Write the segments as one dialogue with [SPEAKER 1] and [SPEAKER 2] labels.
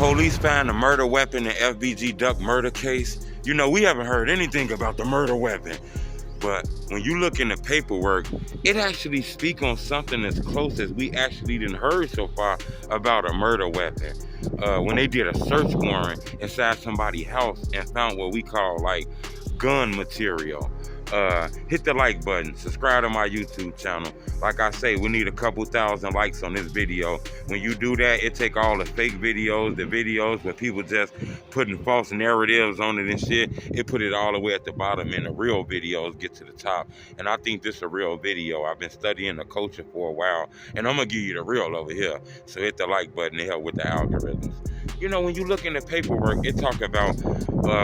[SPEAKER 1] Police found a murder weapon in FBG duck murder case. You know, we haven't heard anything about the murder weapon. But when you look in the paperwork, it actually speaks on something as close as we actually didn't heard so far about a murder weapon. When they did a search warrant inside somebody's house and found what we call like gun material. Hit the like button, subscribe to my YouTube channel. Like I say, we need a couple thousand likes on this video. When you do that, it take all the fake videos, the videos where people just putting false narratives on it and shit, it put it all the way at the bottom, and the real videos get to the top. And I think this is a real video. I've been studying the culture for a while, and I'm gonna give you the real over here. So hit the like button to help with the algorithms. You know, when you look in the paperwork, it talk about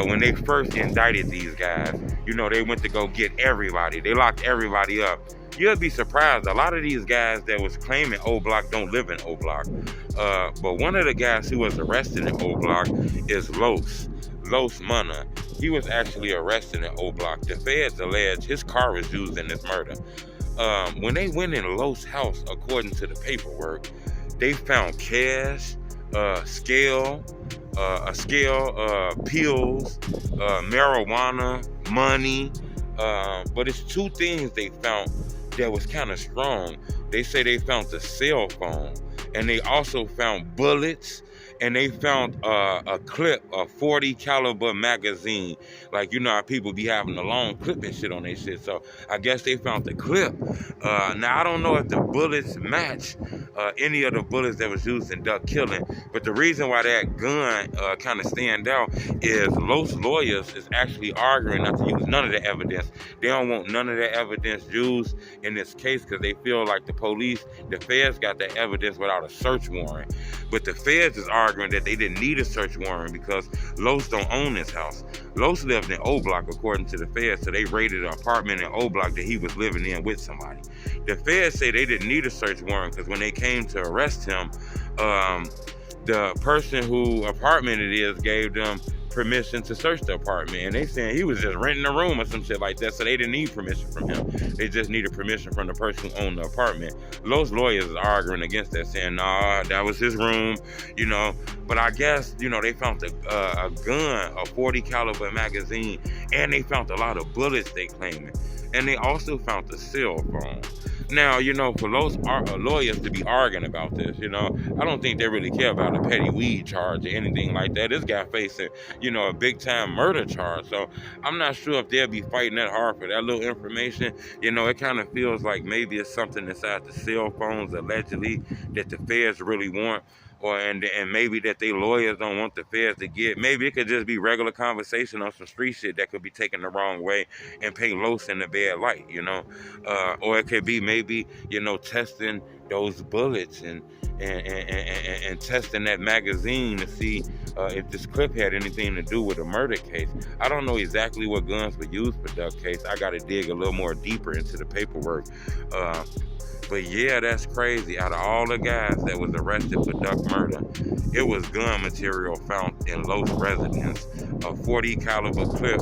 [SPEAKER 1] when they first indicted these guys, you know, they went to go get everybody. They locked everybody up. You'll be surprised. A lot of these guys that was claiming Oblock don't live in Oblock. But one of the guys who was arrested in Oblock is Los Munna. He was actually arrested in Oblock. The feds allege his car was used in this murder. When they went in Los' house, according to the paperwork, they found cash, pills, marijuana, money. But it's two things they found that was kind of strong. They say they found the cell phone, and they also found bullets, and they found a clip, a 40 caliber magazine. Like, you know how people be having a long clip and shit on their shit. So I guess they found the clip. Now I don't know if the bullets match any of the bullets that was used in duck killing, but the reason why that gun kind of stand out is Los lawyers is actually arguing not to use none of the evidence. They don't want none of the evidence used in this case because they feel like the feds got the evidence without a search warrant. But the feds is arguing that they didn't need a search warrant because Los don't own this house. Los lived in Oblock, according to the feds, so they raided an apartment in Oblock that he was living in with somebody. The feds say they didn't need a search warrant because when they came to arrest him, the person who apartment it is gave them permission to search the apartment, and they saying he was just renting a room or some shit like that, so they didn't need permission from him. They just needed permission from the person who owned the apartment. Los lawyers is arguing against that, saying nah, that was his room, you know. But I guess, you know, they found a gun, a 40 caliber magazine, and they found a lot of bullets, they claiming, and they also found the cell phone. Now, you know, for those lawyers to be arguing about this, you know, I don't think they really care about a petty weed charge or anything like that. This guy facing, you know, a big time murder charge. So I'm not sure if they'll be fighting that hard for that little information. You know, it kind of feels like maybe it's something inside the cell phones, allegedly, that the feds really want. And maybe that they lawyers don't want the feds to get. Maybe it could just be regular conversation on some street shit that could be taken the wrong way and paint Los in a bad light, you know. Or it could be maybe, you know, testing those bullets and testing that magazine to see if this clip had anything to do with a murder case. I don't know exactly what guns were used for that case. I got to dig a little more deeper into the paperwork. But yeah, that's crazy. Out of all the guys that was arrested for duck murder, it was gun material found in Los residence, a 40 caliber clip,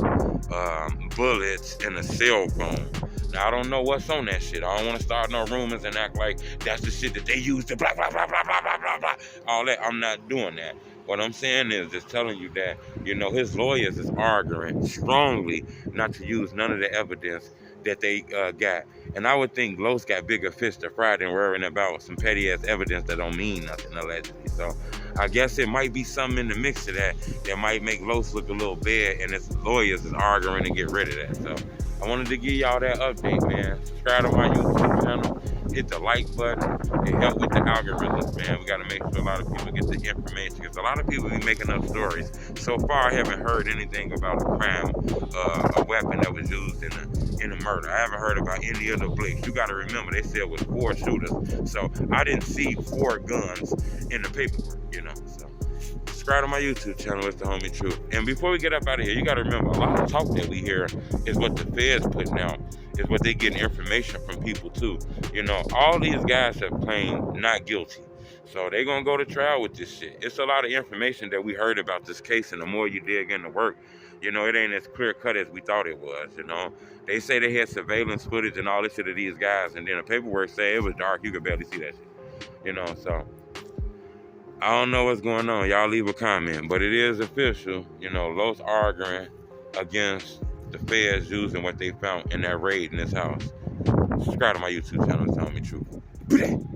[SPEAKER 1] bullets, and a cell phone. Now, I don't know what's on that shit. I don't want to start no rumors and act like that's the shit that they used to blah, blah, blah, blah, blah, blah, blah, blah. All that, I'm not doing that. What I'm saying is just telling you that, you know, his lawyers is arguing strongly not to use none of the evidence that they got. And I would think Los got bigger fish to fry than worrying about some petty ass evidence that don't mean nothing, allegedly. So I guess it might be something in the mix of that might make Los look a little bad, and his lawyers is arguing to get rid of that. So I wanted to give y'all that update, man. Subscribe to my YouTube channel. Hit the like button. It helps with the algorithms, man. We got to make sure a lot of people get the information, because a lot of people be making up stories. So far, I haven't heard anything about a crime, a weapon that was used in a murder. I haven't heard about any of the blicks. You got to remember, they said it was 4 shooters. So I didn't see 4 guns in the paperwork, you know. So subscribe to my YouTube channel. It's the homie truth. And before we get up out of here, you got to remember, a lot of talk that we hear is what the feds putting out, is what they getting information from people too. You know, all these guys have claimed not guilty. So they're going to go to trial with this shit. It's a lot of information that we heard about this case, and the more you dig into work, you know, it ain't as clear cut as we thought it was, you know. They say they had surveillance footage and all this shit of these guys, and then the paperwork say it was dark. You could barely see that shit, you know. So I don't know what's going on. Y'all leave a comment, but it is official. You know, Los arguing against the feds using what they found in that raid in this house. Subscribe to my YouTube channel. It's Telling Me Truth.